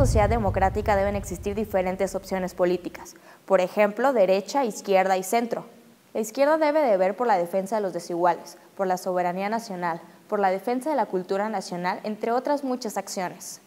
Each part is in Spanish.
sociedad democrática deben existir diferentes opciones políticas, por ejemplo, derecha, izquierda y centro. La izquierda debe de ver por la defensa de los desiguales, por la soberanía nacional, por la defensa de la cultura nacional, entre otras muchas acciones.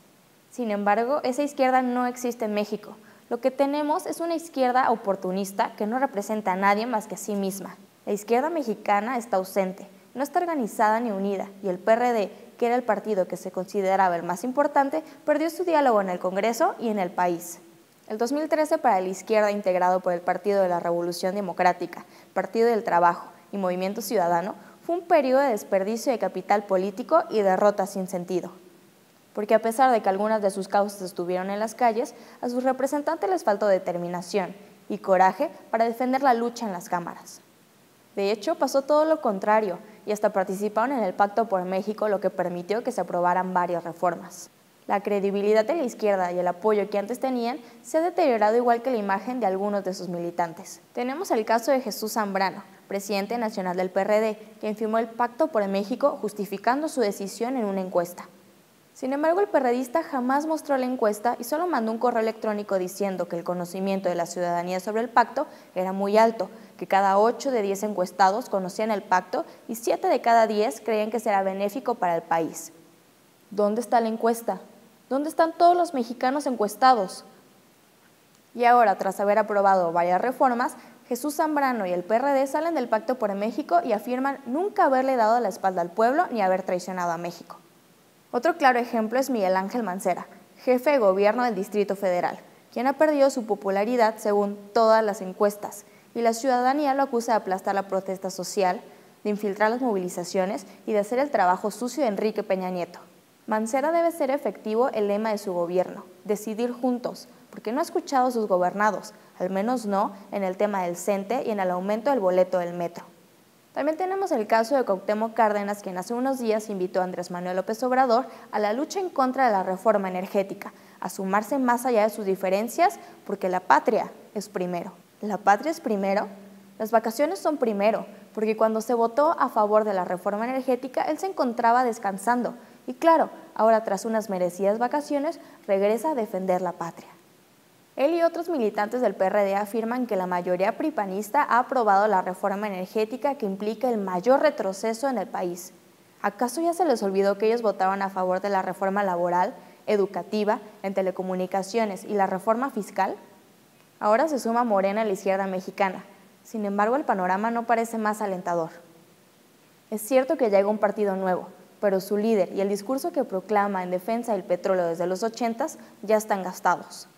Sin embargo, esa izquierda no existe en México. Lo que tenemos es una izquierda oportunista que no representa a nadie más que a sí misma. La izquierda mexicana está ausente, no está organizada ni unida, y el PRD, que era el partido que se consideraba el más importante, perdió su diálogo en el Congreso y en el país. El 2013 para la izquierda, integrado por el Partido de la Revolución Democrática, Partido del Trabajo y Movimiento Ciudadano, fue un periodo de desperdicio de capital político y derrota sin sentido. Porque a pesar de que algunas de sus causas estuvieron en las calles, a sus representantes les faltó determinación y coraje para defender la lucha en las cámaras. De hecho, pasó todo lo contrario y hasta participaron en el Pacto por México, lo que permitió que se aprobaran varias reformas. La credibilidad de la izquierda y el apoyo que antes tenían se ha deteriorado igual que la imagen de algunos de sus militantes. Tenemos el caso de Jesús Zambrano, presidente nacional del PRD, quien firmó el Pacto por México justificando su decisión en una encuesta. Sin embargo, el perredista jamás mostró la encuesta y solo mandó un correo electrónico diciendo que el conocimiento de la ciudadanía sobre el pacto era muy alto, que cada 8 de 10 encuestados conocían el pacto y 7 de cada 10 creían que será benéfico para el país. ¿Dónde está la encuesta? ¿Dónde están todos los mexicanos encuestados? Y ahora, tras haber aprobado varias reformas, Jesús Zambrano y el PRD salen del Pacto por México y afirman nunca haberle dado la espalda al pueblo ni haber traicionado a México. Otro claro ejemplo es Miguel Ángel Mancera, jefe de gobierno del Distrito Federal, quien ha perdido su popularidad según todas las encuestas, y la ciudadanía lo acusa de aplastar la protesta social, de infiltrar las movilizaciones y de hacer el trabajo sucio de Enrique Peña Nieto. Mancera debe ser efectivo el lema de su gobierno, decidir juntos, porque no ha escuchado a sus gobernados, al menos no en el tema del CENTE y en el aumento del boleto del metro. También tenemos el caso de Cuauhtémoc Cárdenas, quien hace unos días invitó a Andrés Manuel López Obrador a la lucha en contra de la reforma energética, a sumarse más allá de sus diferencias, porque la patria es primero. ¿La patria es primero? Las vacaciones son primero, porque cuando se votó a favor de la reforma energética, él se encontraba descansando, y claro, ahora tras unas merecidas vacaciones, regresa a defender la patria. Él y otros militantes del PRD afirman que la mayoría pripanista ha aprobado la reforma energética que implica el mayor retroceso en el país. ¿Acaso ya se les olvidó que ellos votaron a favor de la reforma laboral, educativa, en telecomunicaciones y la reforma fiscal? Ahora se suma Morena a la izquierda mexicana. Sin embargo, el panorama no parece más alentador. Es cierto que llega un partido nuevo, pero su líder y el discurso que proclama en defensa del petróleo desde los 80s ya están gastados.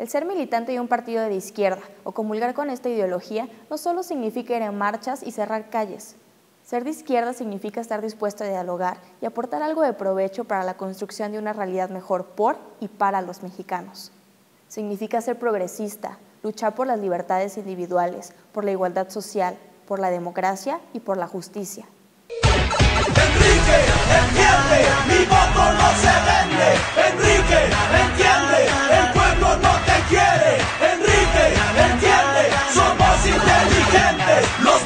El ser militante de un partido de izquierda o comulgar con esta ideología no solo significa ir en marchas y cerrar calles. Ser de izquierda significa estar dispuesto a dialogar y aportar algo de provecho para la construcción de una realidad mejor por y para los mexicanos. Significa ser progresista, luchar por las libertades individuales, por la igualdad social, por la democracia y por la justicia. Enrique, entiende, mi voto no se vende. Enrique, entiende, el pueblo no te quiere. Enrique, entiende, somos inteligentes. Los